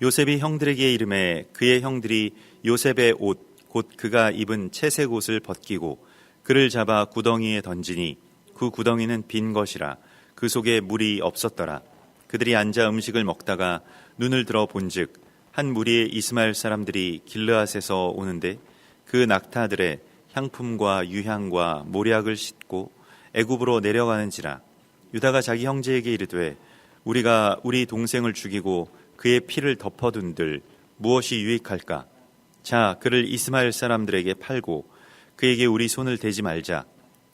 요셉이 형들에게 이르매 그의 형들이 요셉의 옷 곧 그가 입은 채색 옷을 벗기고 그를 잡아 구덩이에 던지니 그 구덩이는 빈 것이라 그 속에 물이 없었더라. 그들이 앉아 음식을 먹다가 눈을 들어 본즉 한 무리의 이스마엘 사람들이 길르앗에서 오는데 그 낙타들의 향품과 유향과 모략을 싣고 애굽으로 내려가는지라. 유다가 자기 형제에게 이르되 우리가 우리 동생을 죽이고 그의 피를 덮어둔들 무엇이 유익할까? 자, 그를 이스마엘 사람들에게 팔고 그에게 우리 손을 대지 말자.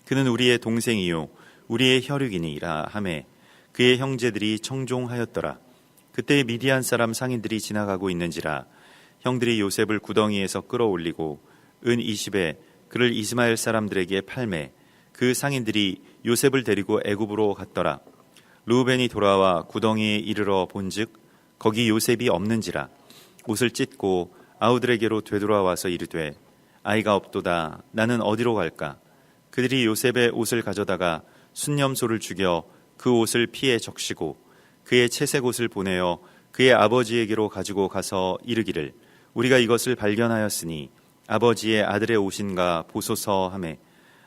그는 우리의 동생이요 우리의 혈육이니라 하매 그의 형제들이 청종하였더라. 그때 미디안 사람 상인들이 지나가고 있는지라. 형들이 요셉을 구덩이에서 끌어올리고 은 20에 그를 이스마엘 사람들에게 팔매 그 상인들이 요셉을 데리고 애굽으로 갔더라. 르우벤이 돌아와 구덩이에 이르러 본즉 거기 요셉이 없는지라. 옷을 찢고 아우들에게로 되돌아와서 이르되 아이가 없도다. 나는 어디로 갈까? 그들이 요셉의 옷을 가져다가 순념소를 죽여 그 옷을 피에 적시고 그의 채색 옷을 보내어 그의 아버지에게로 가지고 가서 이르기를 우리가 이것을 발견하였으니 아버지의 아들의 옷인가 보소서 하매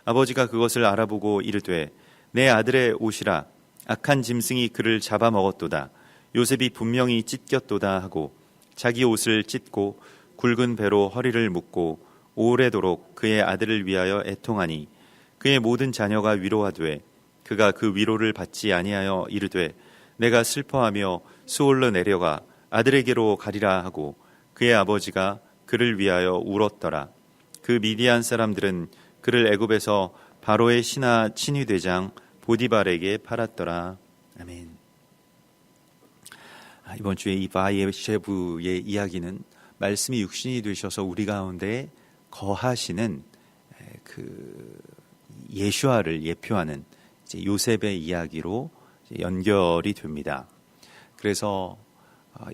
아버지가 그것을 알아보고 이르되 내 아들의 옷이라. 악한 짐승이 그를 잡아먹었도다. 요셉이 분명히 찢겼도다 하고 자기 옷을 찢고 굵은 배로 허리를 묶고 오래도록 그의 아들을 위하여 애통하니 그의 모든 자녀가 위로하되 그가 그 위로를 받지 아니하여 이르되 내가 슬퍼하며 수올로 내려가 아들에게로 가리라 하고 그의 아버지가 그를 위하여 울었더라. 그 미디안 사람들은 그를 애굽에서 바로의 신하 친위대장 보디발에게 팔았더라. 아멘. 이번 주에 이 바예셰부의 이야기는 말씀이 육신이 되셔서 우리 가운데 거하시는 그 예수아를 예표하는 이제 요셉의 이야기로 연결이 됩니다. 그래서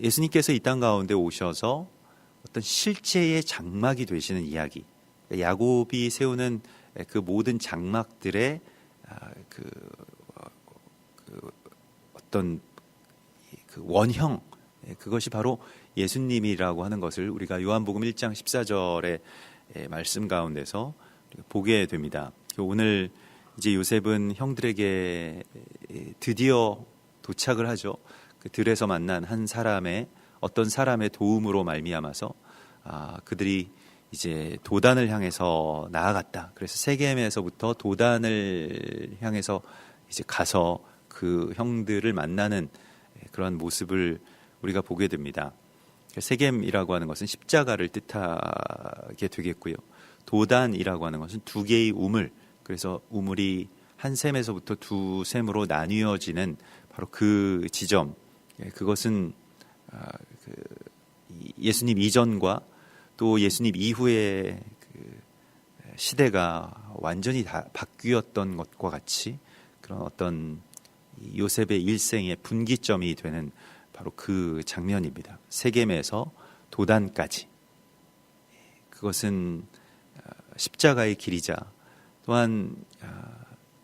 예수님께서 이 땅 가운데 오셔서 어떤 실제의 장막이 되시는 이야기, 야곱이 세우는 그 모든 장막들의 어떤 그 원형, 그것이 바로 예수님이라고 하는 것을 우리가 요한복음 1장 14절의 말씀 가운데서 보게 됩니다. 오늘 이제 요셉은 형들에게 드디어 도착을 하죠. 그 들에서 만난 한 사람의 어떤 사람의 도움으로 말미암아서 그들이 이제 도단을 향해서 나아갔다. 그래서 세겜에서부터 도단을 향해서 이제 가서 그 형들을 만나는 그런 모습을 우리가 보게 됩니다. 세겜이라고 하는 것은 십자가를 뜻하게 되겠고요. 도단이라고 하는 것은 두 개의 우물, 그래서 우물이 한 셈에서부터 두 셈으로 나뉘어지는 바로 그 지점, 그것은 예수님 이전과 또 예수님 이후의 그 시대가 완전히 다 바뀌었던 것과 같이 그런 어떤 요셉의 일생의 분기점이 되는 바로 그 장면입니다. 세겜에서 도단까지. 그것은 십자가의 길이자 또한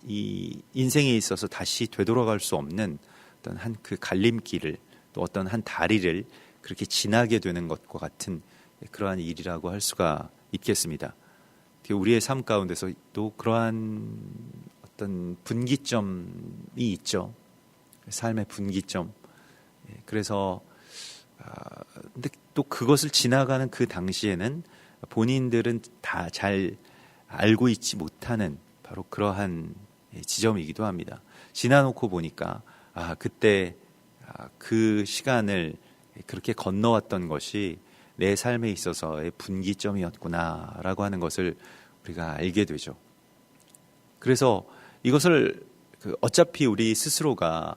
이 인생에 있어서 다시 되돌아갈 수 없는 어떤 한 그 갈림길을 또 어떤 한 다리를 그렇게 지나게 되는 것과 같은 그러한 일이라고 할 수가 있겠습니다. 우리의 삶 가운데서 또 그러한 어떤 분기점이 있죠. 삶의 분기점. 그래서 근데 또 그것을 지나가는 그 당시에는 본인들은 다 잘 알고 있지 못하는 바로 그러한 지점이기도 합니다. 지나놓고 보니까 그때 그 시간을 그렇게 건너왔던 것이 내 삶에 있어서의 분기점이었구나라고 하는 것을 우리가 알게 되죠. 그래서 이것을 어차피 우리 스스로가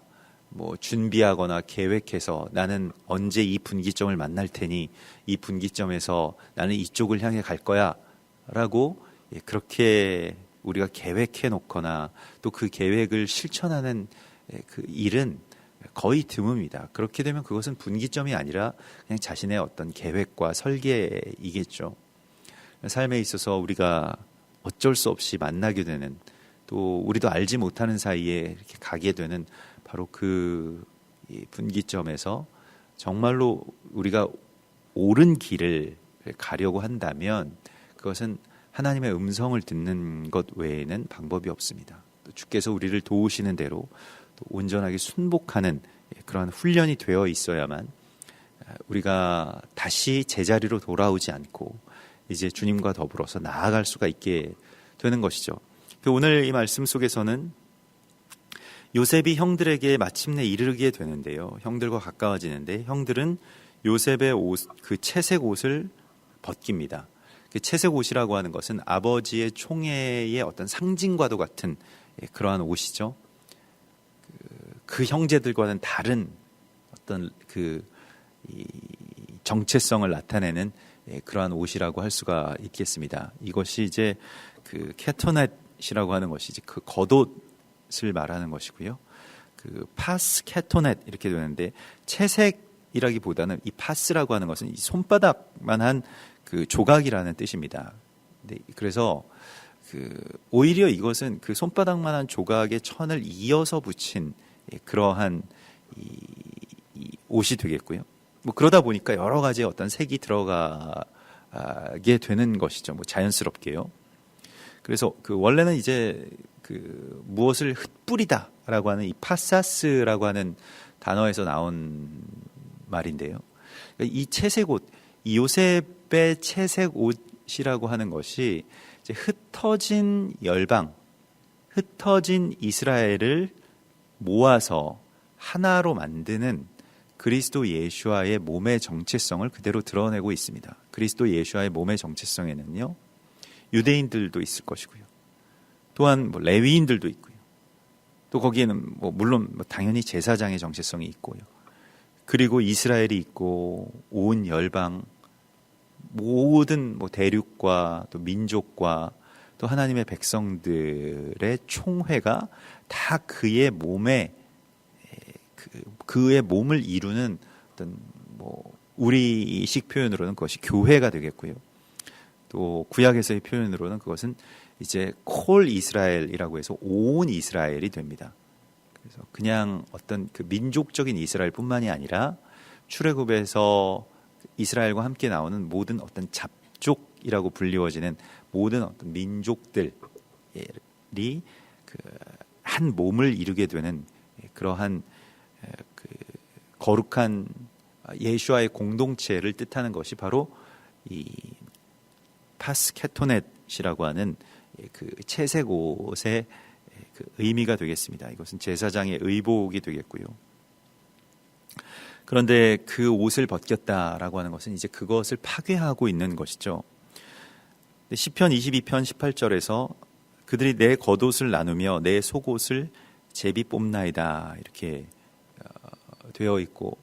뭐 준비하거나 계획해서 나는 언제 이 분기점을 만날 테니 이 분기점에서 나는 이쪽을 향해 갈 거야 라고 그렇게 우리가 계획해 놓거나 또 그 계획을 실천하는 그 일은 거의 드뭅니다. 그렇게 되면 그것은 분기점이 아니라 그냥 자신의 어떤 계획과 설계이겠죠. 삶에 있어서 우리가 어쩔 수 없이 만나게 되는 또 우리도 알지 못하는 사이에 이렇게 가게 되는 바로 그 분기점에서 정말로 우리가 옳은 길을 가려고 한다면 그것은 하나님의 음성을 듣는 것 외에는 방법이 없습니다. 또 주께서 우리를 도우시는 대로 또 온전하게 순복하는 그러한 훈련이 되어 있어야만 우리가 다시 제자리로 돌아오지 않고 이제 주님과 더불어서 나아갈 수가 있게 되는 것이죠. 오늘 이 말씀 속에서는 요셉이 형들에게 마침내 이르게 되는데요. 형들과 가까워지는데 형들은 요셉의 옷, 그 채색 옷을 벗깁니다. 그 채색 옷이라고 하는 것은 아버지의 총애의 어떤 상징과도 같은 그러한 옷이죠. 그 형제들과는 다른 어떤 이 정체성을 나타내는 그러한 옷이라고 할 수가 있겠습니다. 이것이 이제 그 케토넷이라고 하는 것이 이제 그 겉옷을 말하는 것이고요. 그 파스 케토넷 이렇게 되는데 채색이라기보다는 이 파스라고 하는 것은 이 손바닥만한 그 조각이라는 뜻입니다. 그래서 오히려 이것은 그 손바닥만한 조각의 천을 이어서 붙인 그러한 이 옷이 되겠고요. 뭐 그러다 보니까 여러 가지 어떤 색이 들어가게 되는 것이죠. 뭐 자연스럽게요. 그래서 원래는 이제 무엇을 흩뿌리다라고 하는 이 파사스라고 하는 단어에서 나온 말인데요. 그러니까 이 채색 옷, 이 요셉의 채색 옷이라고 하는 것이 이제 흩어진 열방, 흩어진 이스라엘을 모아서 하나로 만드는 그리스도 예수와의 몸의 정체성을 그대로 드러내고 있습니다. 그리스도 예수와의 몸의 정체성에는요, 유대인들도 있을 것이고요. 또한 레위인들도 있고요. 또 거기에는 물론 당연히 제사장의 정체성이 있고요. 그리고 이스라엘이 있고 온 열방, 모든 대륙과 또 민족과 또 하나님의 백성들의 총회가 다 그의 몸에 그의 몸을 이루는 어떤 우리식 표현으로는 그것이 교회가 되겠고요. 또 구약에서의 표현으로는 그것은 이제 콜 이스라엘이라고 해서 온 이스라엘이 됩니다. 그래서 그냥 어떤 그 민족적인 이스라엘뿐만이 아니라 출애굽에서 이스라엘과 함께 나오는 모든 어떤 잡족이라고 불리워지는 모든 어떤 민족들이 한 몸을 이루게 되는 그러한 거룩한 예수와의 공동체를 뜻하는 것이 바로 이 파스케토넷이라고 하는 그 채색 옷의 그 의미가 되겠습니다. 이것은 제사장의 의복이 되겠고요. 그런데 그 옷을 벗겼다라고 하는 것은 이제 그것을 파괴하고 있는 것이죠. 시편 22편 18절에서 그들이 내 겉옷을 나누며 내 속옷을 제비 뽑나이다 이렇게 되어 있고,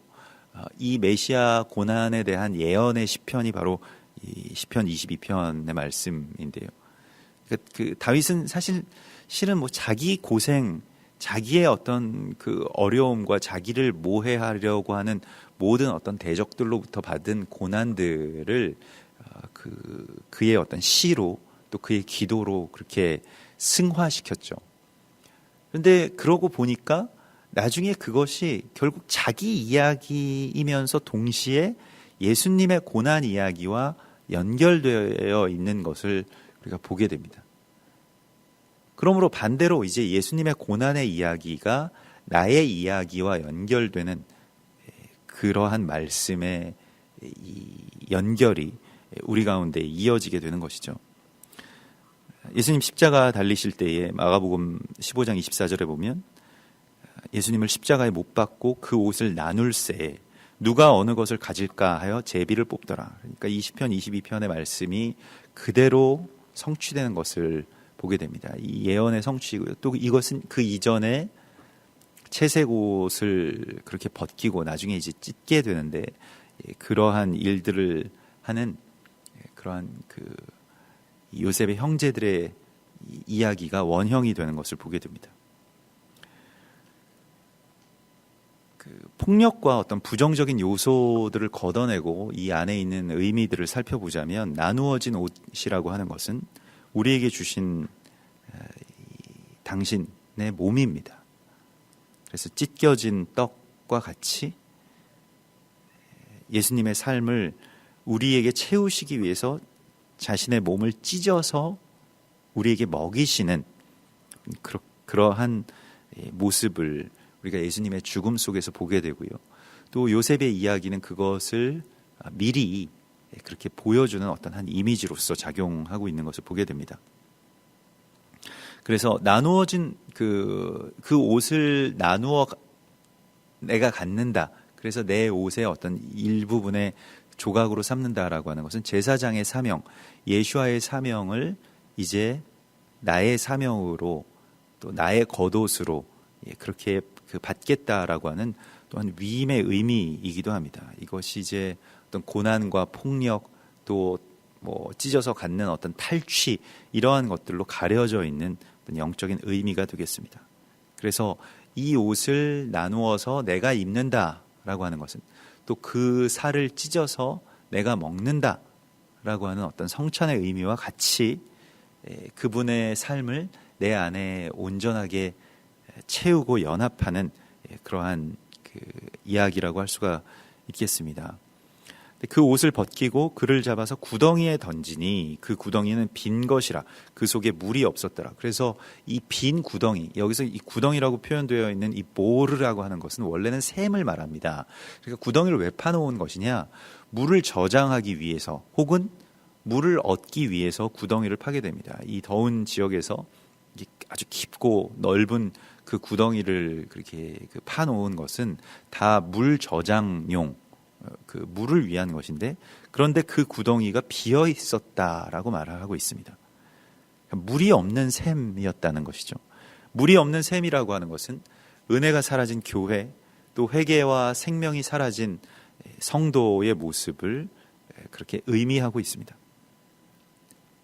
이 메시아 고난에 대한 예언의 시편이 바로 이 시편 22편의 말씀인데요. 그 다윗은 실은 자기 고생, 자기의 어떤 그 어려움과 자기를 모해하려고 하는 모든 어떤 대적들로부터 받은 고난들을 그의 어떤 시로 또 그의 기도로 그렇게 승화시켰죠. 그런데 그러고 보니까 나중에 그것이 결국 자기 이야기이면서 동시에 예수님의 고난 이야기와 연결되어 있는 것을 우리가 보게 됩니다. 그러므로 반대로 이제 예수님의 고난의 이야기가 나의 이야기와 연결되는 그러한 말씀의 이 연결이 우리 가운데 이어지게 되는 것이죠. 예수님 십자가 달리실 때에 마가복음 15장 24절에 보면 예수님을 십자가에 못 박고 그 옷을 나눌새 누가 어느 것을 가질까 하여 제비를 뽑더라. 그러니까 이 시편 22편의 말씀이 그대로 성취되는 것을 보게 됩니다. 이 예언의 성취고요. 또 이것은 그 이전에 채색 옷을 그렇게 벗기고 나중에 이제 찢게 되는데 그러한 일들을 하는 그러한 그 요셉의 형제들의 이야기가 원형이 되는 것을 보게 됩니다. 폭력과 어떤 부정적인 요소들을 걷어내고 이 안에 있는 의미들을 살펴보자면 나누어진 옷이라고 하는 것은 우리에게 주신 당신의 몸입니다. 그래서 찢겨진 떡과 같이 예수님의 삶을 우리에게 채우시기 위해서 자신의 몸을 찢어서 우리에게 먹이시는 그러한 모습을 우리가 예수님의 죽음 속에서 보게 되고요. 또 요셉의 이야기는 그것을 미리 그렇게 보여주는 어떤 한 이미지로서 작용하고 있는 것을 보게 됩니다. 그래서 나누어진 그 옷을 나누어 내가 갖는다. 그래서 내 옷의 어떤 일부분의 조각으로 삼는다라고 하는 것은 제사장의 사명, 예수와의 사명을 이제 나의 사명으로 또 나의 겉옷으로 그렇게 받겠다라고 하는 또한 위임의 의미이기도 합니다. 이것이 이제 어떤 고난과 폭력 또 뭐 찢어서 갖는 어떤 탈취 이러한 것들로 가려져 있는 어떤 영적인 의미가 되겠습니다. 그래서 이 옷을 나누어서 내가 입는다라고 하는 것은 또 그 살을 찢어서 내가 먹는다라고 하는 어떤 성찬의 의미와 같이 그분의 삶을 내 안에 온전하게 채우고 연합하는 그러한 그 이야기라고 할 수가 있겠습니다. 그 옷을 벗기고 그를 잡아서 구덩이에 던지니 그 구덩이는 빈 것이라 그 속에 물이 없었더라. 그래서 이 빈 구덩이, 여기서 이 구덩이라고 표현되어 있는 이 보르라고 하는 것은 원래는 샘을 말합니다. 그러니까 구덩이를 왜 파놓은 것이냐? 물을 저장하기 위해서 혹은 물을 얻기 위해서 구덩이를 파게 됩니다. 이 더운 지역에서 아주 깊고 넓은 그 구덩이를 그렇게 파놓은 것은 다 물 저장용, 그 물을 위한 것인데, 그런데 그 구덩이가 비어 있었다라고 말을 하고 있습니다. 물이 없는 샘이었다는 것이죠. 물이 없는 샘이라고 하는 것은 은혜가 사라진 교회, 또 회개와 생명이 사라진 성도의 모습을 그렇게 의미하고 있습니다.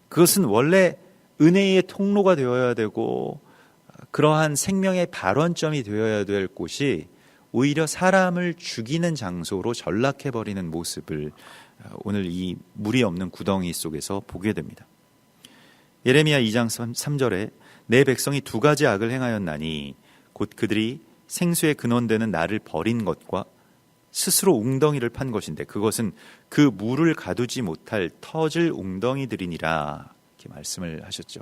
그것은 원래 은혜의 통로가 되어야 되고 그러한 생명의 발원점이 되어야 될 곳이 오히려 사람을 죽이는 장소로 전락해버리는 모습을 오늘 이 물이 없는 구덩이 속에서 보게 됩니다. 예레미야 2장 3절에 내 백성이 두 가지 악을 행하였나니 곧 그들이 생수의 근원되는 나를 버린 것과 스스로 웅덩이를 판 것인데 그것은 그 물을 가두지 못할 터질 웅덩이들이니라, 이렇게 말씀을 하셨죠.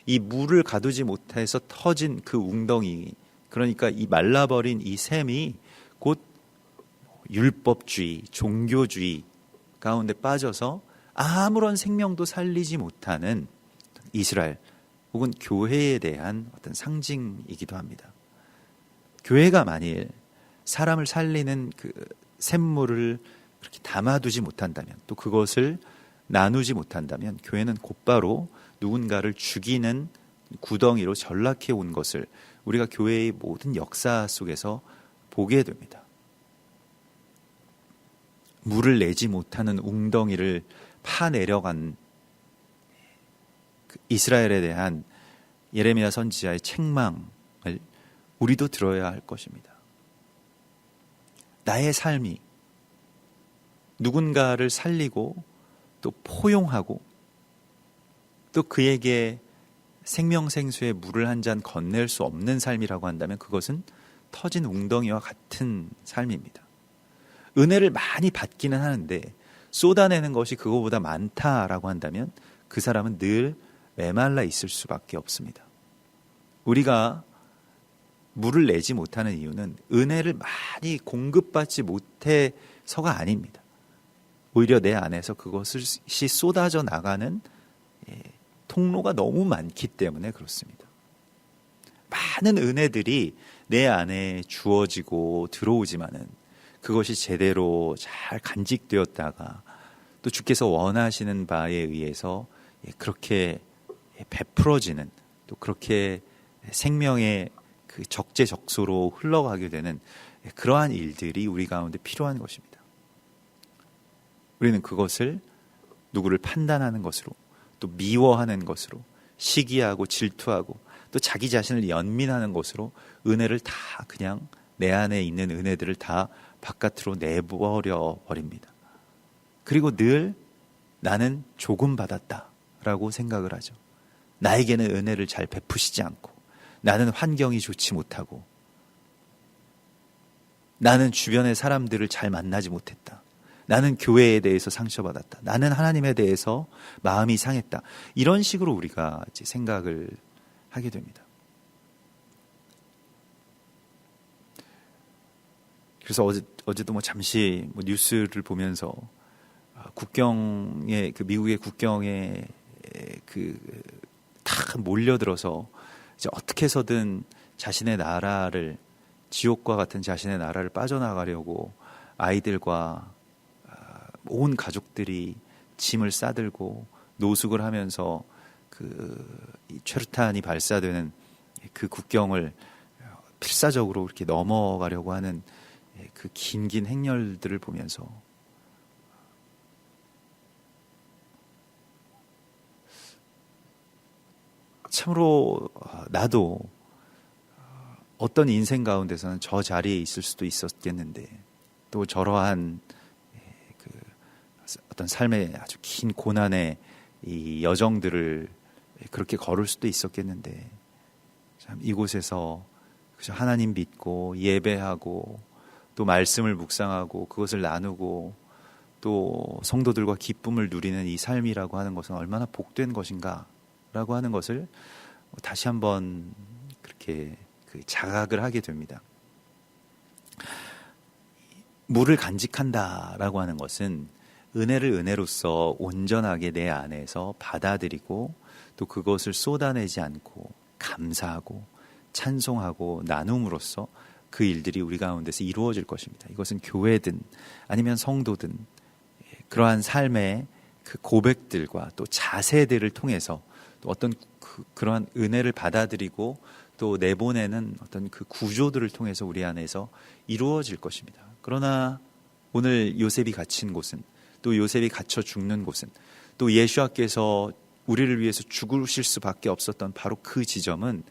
이 물을 가두지 못해서 터진 그 웅덩이, 그러니까 이 말라버린 이 샘이 곧 율법주의, 종교주의 가운데 빠져서 아무런 생명도 살리지 못하는 이스라엘 혹은 교회에 대한 어떤 상징이기도 합니다. 교회가 만일 사람을 살리는 그 샘물을 그렇게 담아두지 못한다면, 또 그것을 나누지 못한다면 교회는 곧바로 누군가를 죽이는 구덩이로 전락해 온 것을 우리가 교회의 모든 역사 속에서 보게 됩니다. 물을 내지 못하는 웅덩이를 파내려간 이스라엘에 대한 예레미야 선지자의 책망을 우리도 들어야 할 것입니다. 나의 삶이 누군가를 살리고 또 포용하고 또 그에게 생명생수의 물을 한 잔 건넬 수 없는 삶이라고 한다면 그것은 터진 웅덩이와 같은 삶입니다. 은혜를 많이 받기는 하는데 쏟아내는 것이 그거보다 많다라고 한다면 그 사람은 늘 메말라 있을 수밖에 없습니다. 우리가 물을 내지 못하는 이유는 은혜를 많이 공급받지 못해서가 아닙니다. 오히려 내 안에서 그것이 쏟아져 나가는 통로가 너무 많기 때문에 그렇습니다. 많은 은혜들이 내 안에 주어지고 들어오지만은 그것이 제대로 잘 간직되었다가 또 주께서 원하시는 바에 의해서 그렇게 베풀어지는, 또 그렇게 생명의 그 적재적소로 흘러가게 되는 그러한 일들이 우리 가운데 필요한 것입니다. 우리는 그것을 누구를 판단하는 것으로, 또 미워하는 것으로, 시기하고 질투하고 또 자기 자신을 연민하는 것으로 은혜를 다 그냥 내 안에 있는 은혜들을 다 바깥으로 내버려 버립니다. 그리고 늘 나는 조금 받았다라고 생각을 하죠. 나에게는 은혜를 잘 베푸시지 않고, 나는 환경이 좋지 못하고, 나는 주변의 사람들을 잘 만나지 못했다, 나는 교회에 대해서 상처받았다. 나는 하나님에 대해서 마음이 상했다. 이런 식으로 우리가 이제 생각을 하게 됩니다. 그래서 어제도 뭐 잠시 뉴스를 보면서 국경에 미국의 국경에 다 몰려들어서 이제 어떻게 해서든 자신의 나라를 지옥과 같은 자신의 나라를 빠져나가려고 아이들과 온 가족들이 짐을 싸들고 노숙을 하면서 이 최루탄이 발사되는 그 국경을 필사적으로 이렇게 넘어가려고 하는 그 긴 행렬들을 보면서 참으로 나도 어떤 인생 가운데서는 저 자리에 있을 수도 있었겠는데 또 저러한 어떤 삶의 아주 긴 고난의 이 여정들을 그렇게 걸을 수도 있었겠는데 참 이곳에서 그저 하나님 믿고 예배하고 또 말씀을 묵상하고 그것을 나누고 또 성도들과 기쁨을 누리는 이 삶이라고 하는 것은 얼마나 복된 것인가 라고 하는 것을 다시 한번 그렇게 자각을 하게 됩니다. 물을 간직한다라고 하는 것은 은혜를 은혜로서 온전하게 내 안에서 받아들이고 또 그것을 쏟아내지 않고 감사하고 찬송하고 나눔으로써 그 일들이 우리 가운데서 이루어질 것입니다. 이것은 교회든 아니면 성도든 그러한 삶의 그 고백들과 또 자세들을 통해서 또 어떤 그러한 은혜를 받아들이고 또 내보내는 어떤 그 구조들을 통해서 우리 안에서 이루어질 것입니다. 그러나 오늘 요셉이 갇힌 곳은 또 요셉이 갇혀 죽는 곳은 또 예수와께서 우리를 위해서 죽으실 수밖에 없었던 바로 그 지점은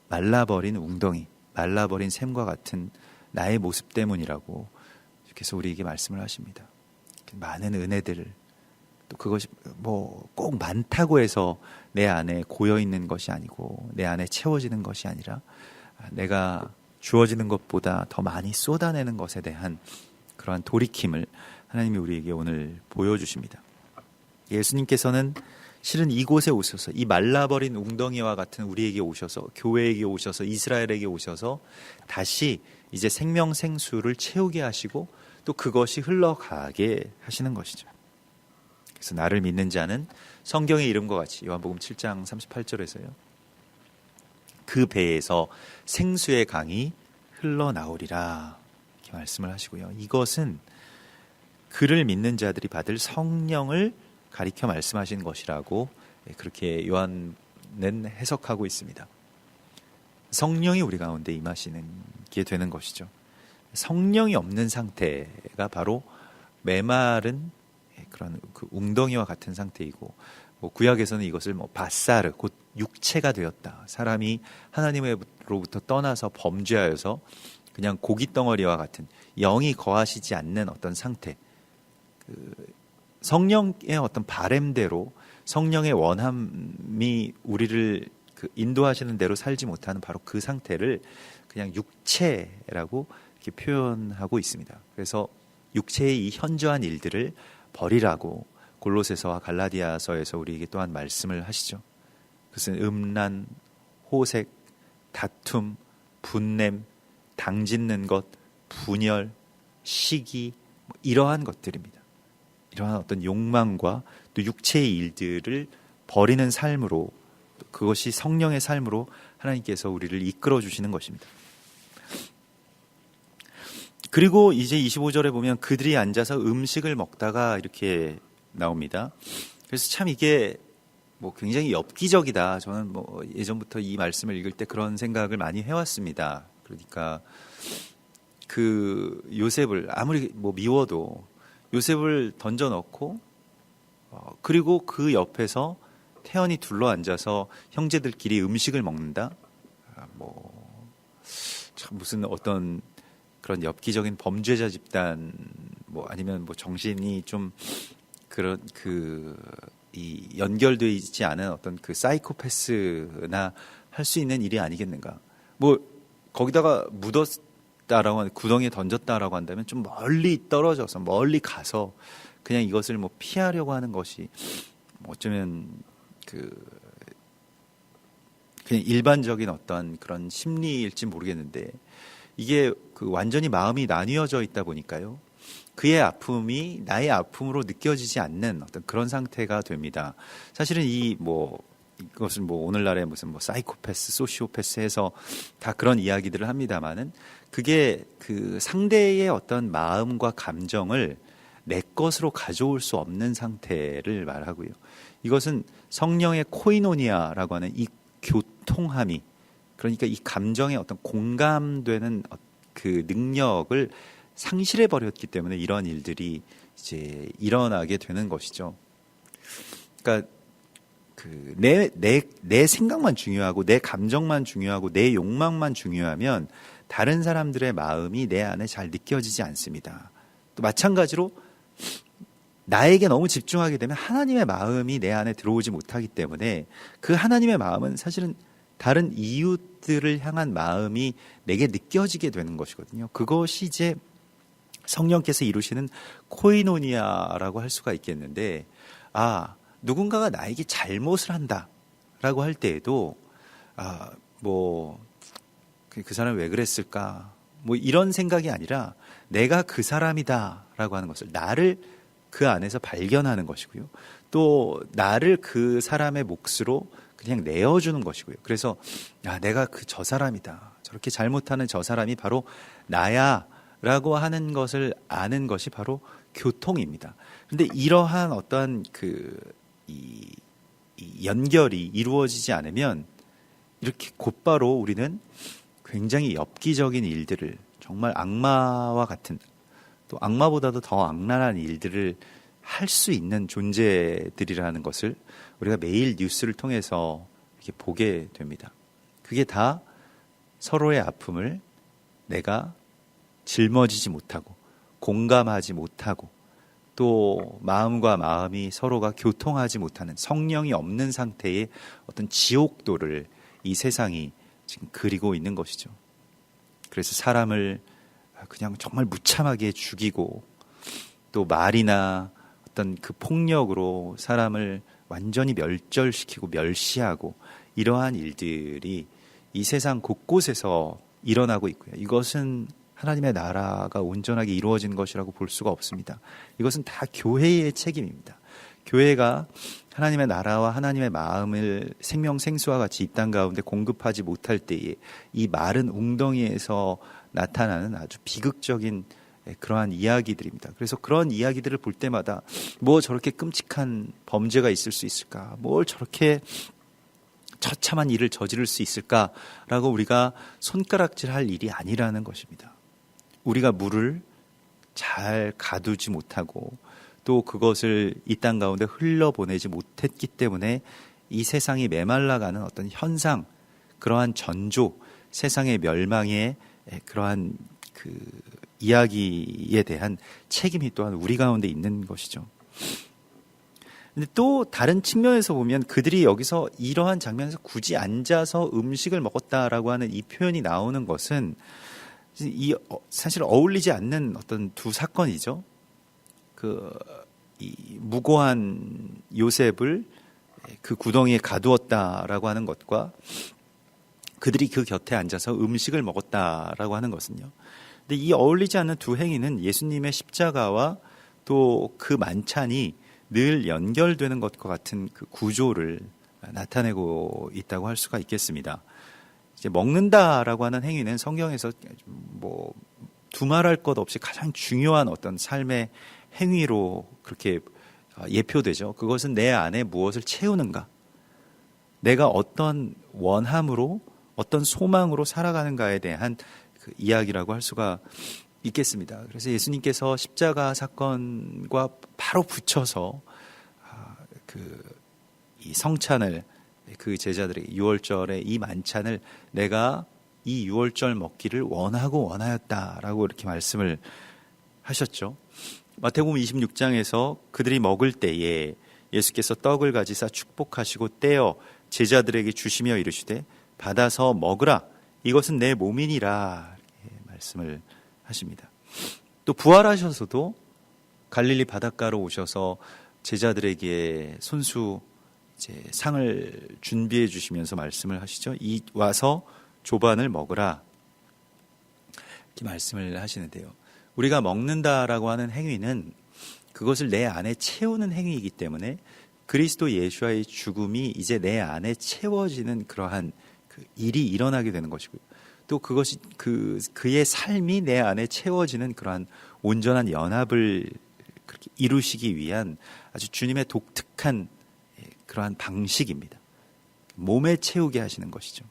말라버린 웅덩이, 말라버린 샘과 같은 나의 모습 때문이라고 주께서 우리에게 말씀을 하십니다. 많은 은혜들을 또 그것이 뭐 꼭 많다고 해서 내 안에 고여있는 것이 아니고 내 안에 채워지는 것이 아니라 내가 주어지는 것보다 더 많이 쏟아내는 것에 대한 그러한 돌이킴을 하나님이 우리에게 오늘 보여주십니다. 예수님께서는 실은 이곳에 오셔서 이 말라버린 웅덩이와 같은 우리에게 오셔서 교회에게 오셔서 이스라엘에게 오셔서 다시 이제 생명생수를 채우게 하시고 또 그것이 흘러가게 하시는 것이죠. 그래서 나를 믿는 자는 성경의 이름과 같이 요한복음 7장 38절에서요. 그 배에서 생수의 강이 흘러나오리라 이렇게 말씀을 하시고요. 이것은 그를 믿는 자들이 받을 성령을 가리켜 말씀하신 것이라고 그렇게 요한은 해석하고 있습니다. 성령이 우리 가운데 임하시는 게 되는 것이죠. 성령이 없는 상태가 바로 메마른 그런 그 웅덩이와 같은 상태이고 뭐 구약에서는 이것을 바사르 곧 육체가 되었다. 사람이 하나님으로부터 떠나서 범죄하여서 그냥 고깃덩어리와 같은 영이 거하시지 않는 어떤 상태. 성령의 어떤 바램대로 성령의 원함이 우리를 인도하시는 대로 살지 못하는 바로 그 상태를 그냥 육체라고 이렇게 표현하고 있습니다. 그래서 육체의 이 현저한 일들을 버리라고 골로새서와 갈라디아서에서 우리에게 또한 말씀을 하시죠. 그것은 음란, 호색, 다툼, 분냄, 당짓는 것, 분열, 시기 이러한 것들입니다. 이러한 어떤 욕망과 또 육체의 일들을 버리는 삶으로 그것이 성령의 삶으로 하나님께서 우리를 이끌어 주시는 것입니다. 그리고 이제 25절에 보면 그들이 앉아서 음식을 먹다가 이렇게 나옵니다. 그래서 참 이게 굉장히 엽기적이다. 저는 예전부터 이 말씀을 읽을 때 그런 생각을 많이 해왔습니다. 그러니까 그 요셉을 아무리 미워도 요셉을 던져 넣고 그리고 그 옆에서 태연히 둘러 앉아서 형제들끼리 음식을 먹는다. 참 무슨 어떤 그런 엽기적인 범죄자 집단 아니면 정신이 좀 그런 이 연결되어 있지 않은 어떤 그 사이코패스나 할 수 있는 일이 아니겠는가. 거기다가 던졌다라고 구덩이에 던졌다라고 한다면 좀 멀리 떨어져서 멀리 가서 그냥 이것을 뭐 피하려고 하는 것이 어쩌면 그냥 일반적인 어떤 그런 심리일지 모르겠는데 이게 완전히 마음이 나뉘어져 있다 보니까요. 그의 아픔이 나의 아픔으로 느껴지지 않는 어떤 그런 상태가 됩니다. 사실은 이것은 오늘날의 무슨 사이코패스, 소시오패스 해서 다 그런 이야기들을 합니다만은 그게 그 상대의 어떤 마음과 감정을 내 것으로 가져올 수 없는 상태를 말하고요. 이것은 성령의 코이노니아라고 하는 이 교통함이, 그러니까 이 감정의 어떤 공감되는 그 능력을 상실해 버렸기 때문에 이런 일들이 이제 일어나게 되는 것이죠. 그러니까 내 생각만 중요하고 내 감정만 중요하고 내 욕망만 중요하면 다른 사람들의 마음이 내 안에 잘 느껴지지 않습니다. 또 마찬가지로 나에게 너무 집중하게 되면 하나님의 마음이 내 안에 들어오지 못하기 때문에 그 하나님의 마음은 사실은 다른 이웃들을 향한 마음이 내게 느껴지게 되는 것이거든요. 그것이 이제 성령께서 이루시는 코이노니아라고 할 수가 있겠는데, 누군가가 나에게 잘못을 한다라고 할 때에도 그 사람이 왜 그랬을까 이런 생각이 아니라 내가 그 사람이다라고 하는 것을, 나를 그 안에서 발견하는 것이고요. 또 나를 그 사람의 몫으로 그냥 내어주는 것이고요. 그래서 내가 저 사람이다, 저렇게 잘못하는 저 사람이 바로 나야 라고 하는 것을 아는 것이 바로 교통입니다. 그런데 이러한 어떠한 이 연결이 이루어지지 않으면 이렇게 곧바로 우리는 굉장히 엽기적인 일들을, 정말 악마와 같은, 또 악마보다도 더 악랄한 일들을 할 수 있는 존재들이라는 것을 우리가 매일 뉴스를 통해서 이렇게 보게 됩니다. 그게 다 서로의 아픔을 내가 짊어지지 못하고 공감하지 못하고 또 마음과 마음이 서로가 교통하지 못하는 성령이 없는 상태의 어떤 지옥도를 이 세상이 지금 그리고 있는 것이죠. 그래서 사람을 그냥 정말 무참하게 죽이고 또 말이나 어떤 그 폭력으로 사람을 완전히 멸절시키고 멸시하고 이러한 일들이 이 세상 곳곳에서 일어나고 있고요. 이것은 하나님의 나라가 온전하게 이루어진 것이라고 볼 수가 없습니다. 이것은 다 교회의 책임입니다. 교회가 하나님의 나라와 하나님의 마음을 생명생수와 같이 이 땅 가운데 공급하지 못할 때에 이 마른 웅덩이에서 나타나는 아주 비극적인 그러한 이야기들입니다. 그래서 그런 이야기들을 볼 때마다 저렇게 끔찍한 범죄가 있을 수 있을까? 뭘 저렇게 처참한 일을 저지를 수 있을까라고 우리가 손가락질할 일이 아니라는 것입니다. 우리가 물을 잘 가두지 못하고 또 그것을 이 땅 가운데 흘러보내지 못했기 때문에 이 세상이 메말라가는 어떤 현상, 그러한 전조, 세상의 멸망의 그러한 그 이야기에 대한 책임이 또한 우리 가운데 있는 것이죠. 근데 또 다른 측면에서 보면 그들이 여기서 이러한 장면에서 굳이 앉아서 음식을 먹었다라고 하는 이 표현이 나오는 것은 사실 어울리지 않는 어떤 두 사건이죠. 이 무고한 요셉을 그 구덩이에 가두었다라고 하는 것과 그들이 그 곁에 앉아서 음식을 먹었다라고 하는 것은요. 근데 이 어울리지 않는 두 행위는 예수님의 십자가와 또 그 만찬이 늘 연결되는 것과 같은 그 구조를 나타내고 있다고 할 수가 있겠습니다. 이제 먹는다라고 하는 행위는 성경에서 두말할 것 없이 가장 중요한 어떤 삶의 행위로 그렇게 예표되죠. 그것은 내 안에 무엇을 채우는가, 내가 어떤 원함으로 어떤 소망으로 살아가는가에 대한 그 이야기라고 할 수가 있겠습니다. 그래서 예수님께서 십자가 사건과 바로 붙여서 이 성찬을 그 제자들에게 유월절에 이 만찬을 내가 이 유월절 먹기를 원하였다라고 이렇게 말씀을 하셨죠. 마태복음 26장에서 그들이 먹을 때에 예수께서 떡을 가지사 축복하시고 떼어 제자들에게 주시며 이르시되 받아서 먹으라, 이것은 내 몸이니라 이렇게 말씀을 하십니다. 또 부활하셔서도 갈릴리 바닷가로 오셔서 제자들에게 손수 이제 상을 준비해 주시면서 말씀을 하시죠. 이 와서 조반을 먹으라 이렇게 말씀을 하시는데요. 우리가 먹는다라고 하는 행위는 그것을 내 안에 채우는 행위이기 때문에 그리스도 예수와의 죽음이 이제 내 안에 채워지는 그러한 그 일이 일어나게 되는 것이고요. 또 그것이 그의 삶이 내 안에 채워지는 그러한 온전한 연합을 그렇게 이루시기 위한 아주 주님의 독특한 그러한 방식입니다. 몸에 채우게 하시는 것이죠.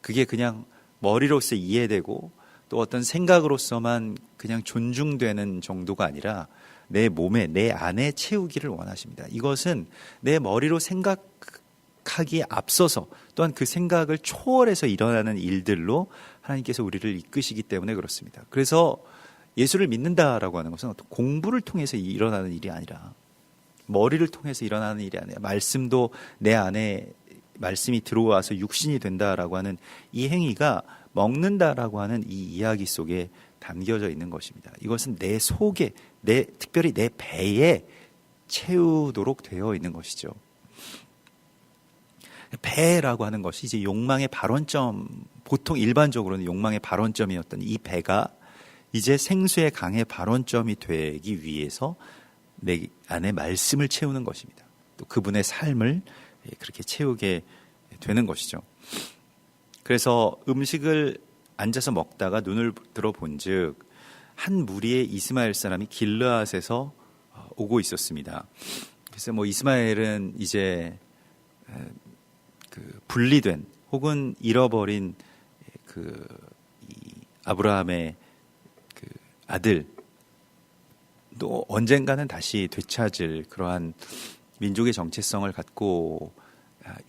그게 그냥 머리로서 이해되고 또 어떤 생각으로서만 그냥 존중되는 정도가 아니라 내 몸에, 내 안에 채우기를 원하십니다. 이것은 내 머리로 생각하기에 앞서서 또한 그 생각을 초월해서 일어나는 일들로 하나님께서 우리를 이끄시기 때문에 그렇습니다. 그래서 예수를 믿는다라고 하는 것은 어떤 공부를 통해서 일어나는 일이 아니라 머리를 통해서 일어나는 일이 아니라 말씀도 내 안에 말씀이 들어와서 육신이 된다라고 하는 이 행위가 먹는다라고 하는 이 이야기 속에 담겨져 있는 것입니다. 이것은 내 속에, 특별히 내 배에 채우도록 되어 있는 것이죠. 배라고 하는 것이 이제 욕망의 발원점, 보통 일반적으로는 욕망의 발원점이었던 이 배가 이제 생수의 강의 발원점이 되기 위해서 내 안에 말씀을 채우는 것입니다. 또 그분의 삶을 그렇게 채우게 되는 것이죠. 그래서 음식을 앉아서 먹다가 눈을 들어 본즉 한 무리의 이스마엘 사람이 길르앗에서 오고 있었습니다. 그래서 뭐 이스마엘은 이제 그 분리된 혹은 잃어버린 이 아브라함의 그 아들, 또 언젠가는 다시 되찾을 그러한 민족의 정체성을 갖고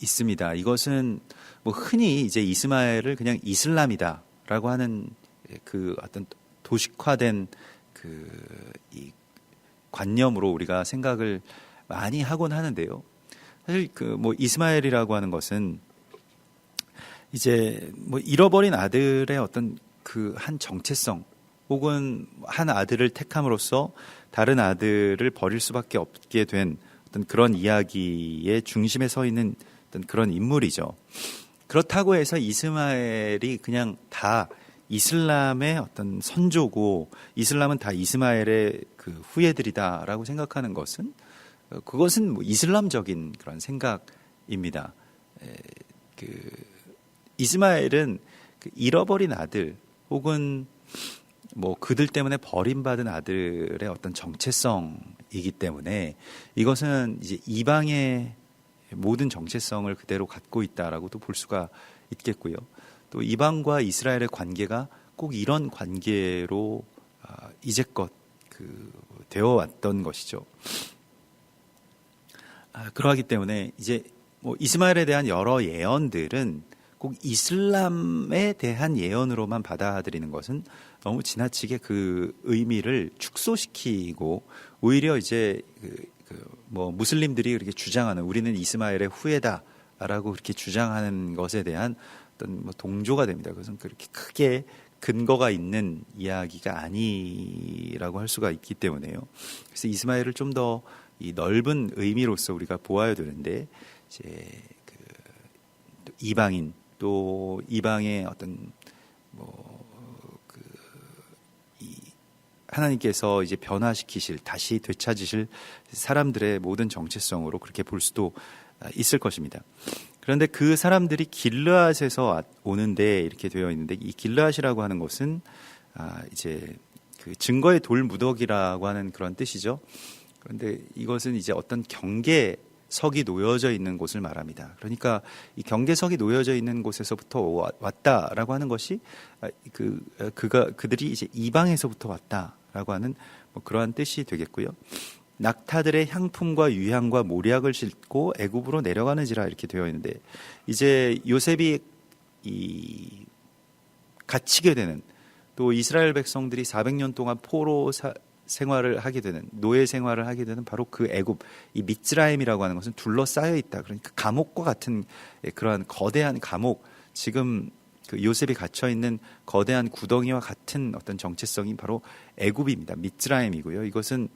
있습니다. 이것은 뭐 흔히 이제 이스마엘을 그냥 이슬람이다라고 하는 그 어떤 도식화된 이 관념으로 우리가 생각을 많이 하곤 하는데요. 사실 뭐 이스마엘이라고 하는 것은 이제 뭐 잃어버린 아들의 어떤 그 한 정체성 혹은 한 아들을 택함으로써 다른 아들을 버릴 수밖에 없게 된 어떤 그런 이야기의 중심에 서 있는 어떤 그런 인물이죠. 그렇다고 해서 이스마엘이 그냥 다 이슬람의 어떤 선조고 이슬람은 다 이스마엘의 그 후예들이다라고 생각하는 것은 그것은 뭐 이슬람적인 그런 생각입니다. 이스마엘은 그 잃어버린 아들 혹은 뭐 그들 때문에 버림받은 아들의 어떤 정체성이기 때문에 이것은 이제 이방의 모든 정체성을 그대로 갖고 있다라고도 볼 수가 있겠고요. 또 이방과 이스라엘의 관계가 꼭 이런 관계로 이제껏 되어 왔던 것이죠. 그러하기 때문에 이제 뭐 이스마엘에 대한 여러 예언들은 꼭 이슬람에 대한 예언으로만 받아들이는 것은 너무 지나치게 그 의미를 축소시키고 오히려 이제 뭐 무슬림들이 그렇게 주장하는 우리는 이스마엘의 후예다라고 그렇게 주장하는 것에 대한 어떤 뭐 동조가 됩니다. 그것은 그렇게 크게 근거가 있는 이야기가 아니라고 할 수가 있기 때문에요. 그래서 이스마엘을 좀 더 이 넓은 의미로서 우리가 보아야 되는데 이제 이방인 또 이방의 어떤 하나님께서 이제 변화시키실 다시 되찾으실 사람들의 모든 정체성으로 그렇게 볼 수도 있을 것입니다. 그런데 그 사람들이 길르앗에서 오는데 이렇게 되어 있는데 이 길르앗이라고 하는 것은 이제 그 증거의 돌 무더기라고 하는 그런 뜻이죠. 그런데 이것은 이제 어떤 경계석이 놓여져 있는 곳을 말합니다. 그러니까 이 경계석이 놓여져 있는 곳에서부터 왔다라고 하는 것이 그들이 이제 이방에서부터 왔다라고 하는 뭐 그러한 뜻이 되겠고요. 낙타들의 향품과 유향과 모략을 싣고 애굽으로 내려가는지라 이렇게 되어 있는데 이제 요셉이 갇히게 되는 또 이스라엘 백성들이 400년 동안 포로 생활을 하게 되는 노예 생활을 하게 되는 바로 그 애굽 이 미츠라임이라고 하는 것은 둘러싸여 있다. 그러니까 감옥과 같은 그러한 거대한 감옥 지금 그 요셉이 갇혀 있는 거대한 구덩이와 같은 어떤 정체성이 바로 애굽입니다. 미ツ라임이고요. 이것은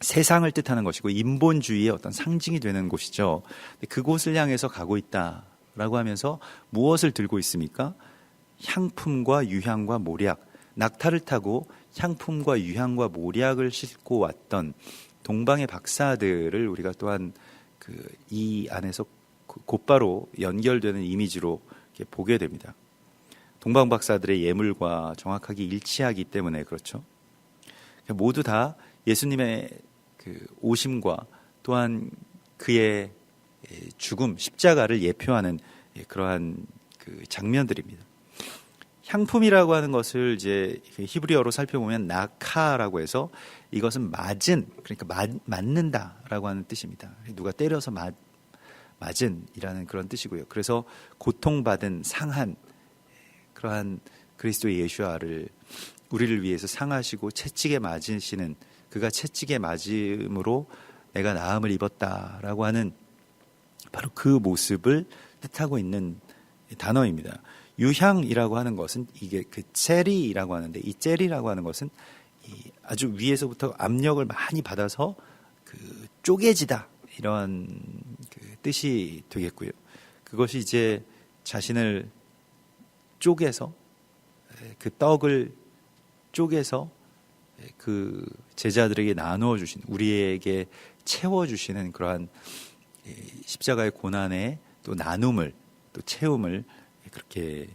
세상을 뜻하는 것이고 인본주의의 어떤 상징이 되는 곳이죠. 그곳을 향해서 가고 있다라고 하면서 무엇을 들고 있습니까? 향품과 유향과 모략, 낙타를 타고 향품과 유향과 모략을 싣고 왔던 동방의 박사들을 우리가 또한 이 안에서 곧바로 연결되는 이미지로 이렇게 보게 됩니다. 동방 박사들의 예물과 정확하게 일치하기 때문에 그렇죠. 모두 다 예수님의 그 오심과 또한 그의 죽음, 십자가를 예표하는 그러한 그 장면들입니다. 향품이라고 하는 것을 이제 히브리어로 살펴보면 나카라고 해서 이것은 맞은, 그러니까 맞는다라고 하는 뜻입니다. 누가 때려서 맞은이라는 그런 뜻이고요. 그래서 고통받은 상한 그러한 그리스도의 예수아를 우리를 위해서 상하시고 채찍에 맞으시는, 그가 채찍에 맞음으로 내가 나음을 입었다라고 하는 바로 그 모습을 뜻하고 있는 단어입니다. 유향이라고 하는 것은 이게 그 체리라고 하는데, 이 체리라고 하는 것은 아주 위에서부터 압력을 많이 받아서 그 쪼개지다, 이런 그 뜻이 되겠고요. 그것이 이제 자신을 쪼개서, 그 떡을 쪼개서 그 제자들에게 나누어 주신, 우리에게 채워 주시는 그러한 십자가의 고난의 또 나눔을, 또 채움을 그렇게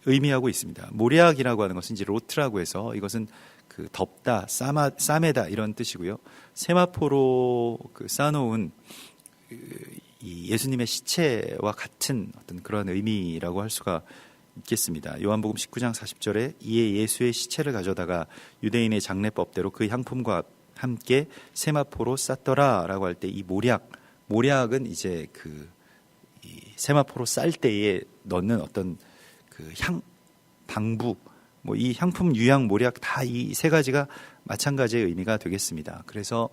의미하고 있습니다. 모략이라고 하는 것은 이제 로트라고 해서 이것은 그 덮다, 싸매다 이런 뜻이고요. 세마포로 그 쌓아놓은 이 예수님의 시체와 같은 어떤 그런 의미라고 할 수가 있겠습니다. 요한복음 19장 40절에 이에 예수의 시체를 가져다가 유대인의 장례법대로 그 향품과 함께 세마포로 쌌더라라고 할 때 이 모략은 이제 이 세마포로 쌀 때에 넣는 어떤 그 방부, 뭐 이 향품, 유향, 모략 다 이 세 가지가 마찬가지의 의미가 되겠습니다. 그래서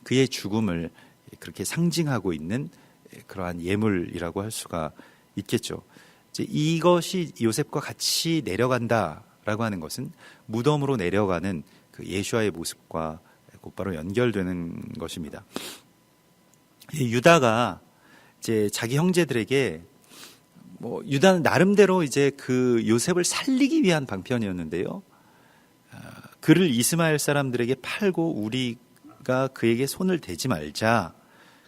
그의 죽음을 그렇게 상징하고 있는 그러한 예물이라고 할 수가 있겠죠. 이제 이것이 요셉과 같이 내려간다라고 하는 것은 무덤으로 내려가는 그 예수와의 모습과 곧바로 연결되는 것입니다. 유다가 이제 자기 형제들에게 유다는 나름대로 이제 그 요셉을 살리기 위한 방편이었는데요. 그를 이스마엘 사람들에게 팔고 우리가 그에게 손을 대지 말자.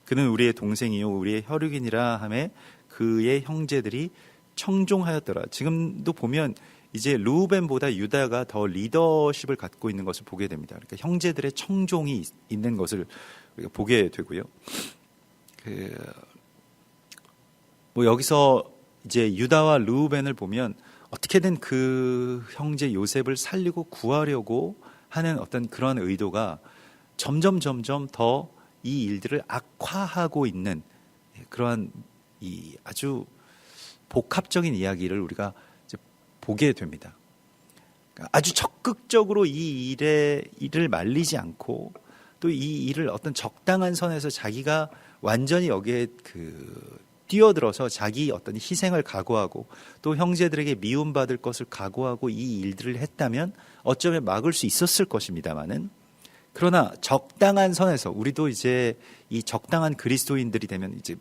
그는 우리의 동생이요 우리의 혈육이니라 하매 그의 형제들이 청종하였더라. 지금도 보면 이제 루벤보다 유다가 더 리더십을 갖고 있는 것을 보게 됩니다. 그러니까 형제들의 청종이 있는 것을 우리가 보게 되고요. 여기서 이제 유다와 르우벤을 보면 어떻게든 그 형제 요셉을 살리고 구하려고 하는 어떤 그런 의도가 점점 더 이 일들을 악화하고 있는 그러한 이 아주 복합적인 이야기를 우리가 이제 보게 됩니다. 아주 적극적으로 이 일을 말리지 않고 또 이 일을 어떤 적당한 선에서 자기가 완전히 여기에 뛰어들어서 자기 어떤 희생을 각오하고 또 형제들에게 미움받을 것을 각오하고 이 일들을 했다면 어쩌면 막을 수 있었을 것입니다만은, 그러나 적당한 선에서 우리도 이제 이 적당한 그리스도인들이 되면 이제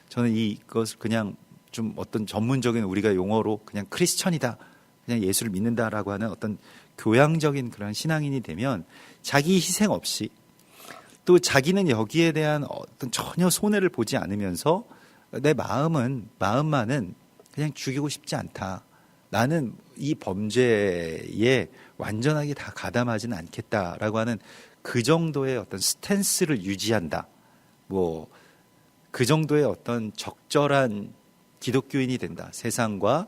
저는 이것을 그냥 좀 어떤 전문적인 우리가 용어로 그냥 크리스천이다, 그냥 예수를 믿는다라고 하는 어떤 교양적인 그런 신앙인이 되면 자기 희생 없이 또 자기는 여기에 대한 어떤 전혀 손해를 보지 않으면서 내 마음만은 그냥 죽이고 싶지 않다. 나는 이 범죄에 완전하게 다 가담하지는 않겠다라고 하는 그 정도의 어떤 스탠스를 유지한다. 그 정도의 어떤 적절한 기독교인이 된다. 세상과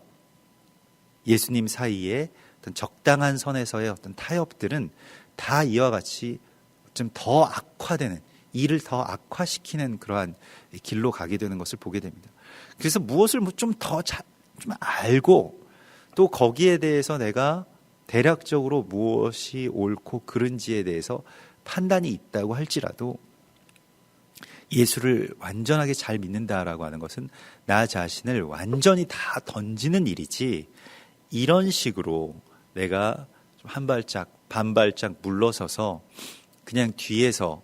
예수님 사이에 어떤 적당한 선에서의 어떤 타협들은 다 이와 같이 좀 더 악화되는, 일을 더 악화시키는 그러한 길로 가게 되는 것을 보게 됩니다. 그래서 무엇을 좀 알고 또 거기에 대해서 내가 대략적으로 무엇이 옳고 그른지에 대해서 판단이 있다고 할지라도 예수를 완전하게 잘 믿는다라고 하는 것은 나 자신을 완전히 다 던지는 일이지, 이런 식으로 내가 좀 한 발짝 반발짝 물러서서 그냥 뒤에서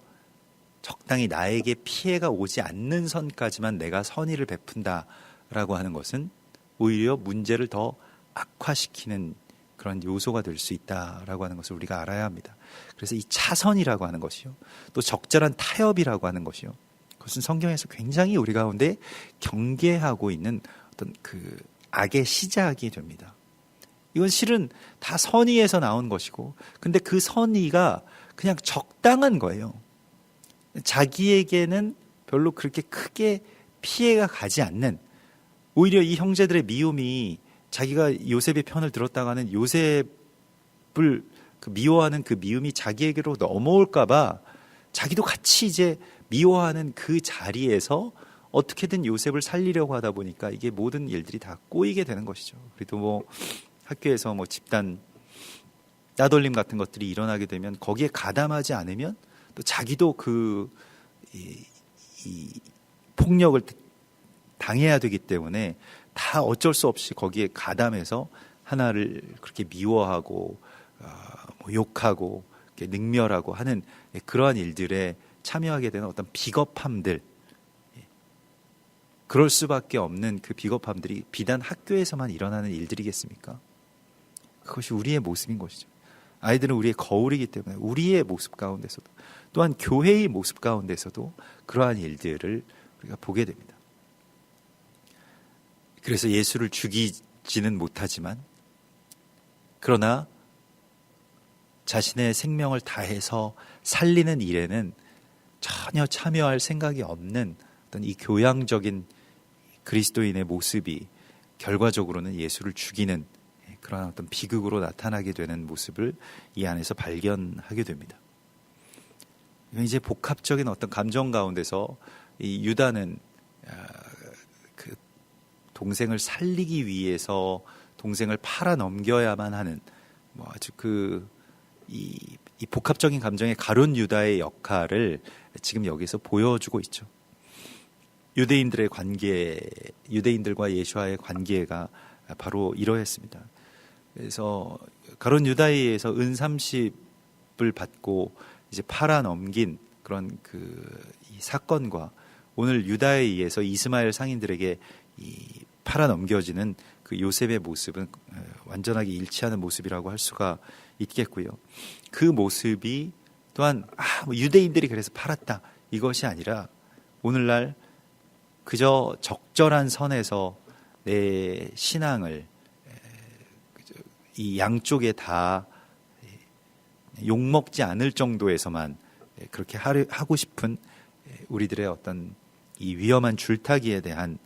적당히 나에게 피해가 오지 않는 선까지만 내가 선의를 베푼다라고 하는 것은 오히려 문제를 더 악화시키는 그런 요소가 될 수 있다라고 하는 것을 우리가 알아야 합니다. 그래서 이 차선이라고 하는 것이요, 또 적절한 타협이라고 하는 것이요, 그것은 성경에서 굉장히 우리 가운데 경계하고 있는 어떤 그 악의 시작이 됩니다. 이건 실은 다 선의에서 나온 것이고, 근데 그 선의가 그냥 적당한 거예요. 자기에게는 별로 그렇게 크게 피해가 가지 않는, 오히려 이 형제들의 미움이 자기가 요셉의 편을 들었다가는 요셉을 미워하는 그 미움이 자기에게로 넘어올까봐 자기도 같이 이제 미워하는 그 자리에서 어떻게든 요셉을 살리려고 하다 보니까 이게 모든 일들이 다 꼬이게 되는 것이죠. 그래도 뭐 학교에서 뭐 집단 따돌림 같은 것들이 일어나게 되면 거기에 가담하지 않으면 또 자기도 이 폭력을 당해야 되기 때문에 다 어쩔 수 없이 거기에 가담해서 하나를 그렇게 미워하고 뭐 욕하고 능멸하고 하는 그러한 일들에 참여하게 되는 어떤 비겁함들, 그럴 수밖에 없는 그 비겁함들이 비단 학교에서만 일어나는 일들이겠습니까? 그것이 우리의 모습인 것이죠. 아이들은 우리의 거울이기 때문에 우리의 모습 가운데서도, 또한 교회의 모습 가운데서도 그러한 일들을 우리가 보게 됩니다. 그래서 예수를 죽이지는 못하지만, 그러나 자신의 생명을 다해서 살리는 일에는 전혀 참여할 생각이 없는 어떤 이 교양적인 그리스도인의 모습이 결과적으로는 예수를 죽이는 그런 어떤 비극으로 나타나게 되는 모습을 이 안에서 발견하게 됩니다. 이제 복합적인 어떤 감정 가운데서 이 유다는 그 동생을 살리기 위해서 동생을 팔아 넘겨야만 하는 뭐 아주 이 복합적인 감정의 가룟 유다의 역할을 지금 여기서 보여주고 있죠. 유대인들의 관계, 유대인들과 예수와의 관계가 바로 이러했습니다. 그래서 가룟 유다에 의해서 은 30을 받고 이제 팔아 넘긴 그런 이 사건과 오늘 유다에 의해서 이스마엘 상인들에게 이 팔아 넘겨지는 그 요셉의 모습은 완전하게 일치하는 모습이라고 할 수가 있겠고요. 그 모습이 또한 뭐 유대인들이 그래서 팔았다, 이것이 아니라 오늘날 그저 적절한 선에서 내 신앙을 이 양쪽에 다 욕먹지 않을 정도에서만 그렇게 하고 싶은 우리들의 어떤 이 위험한 줄타기에 대한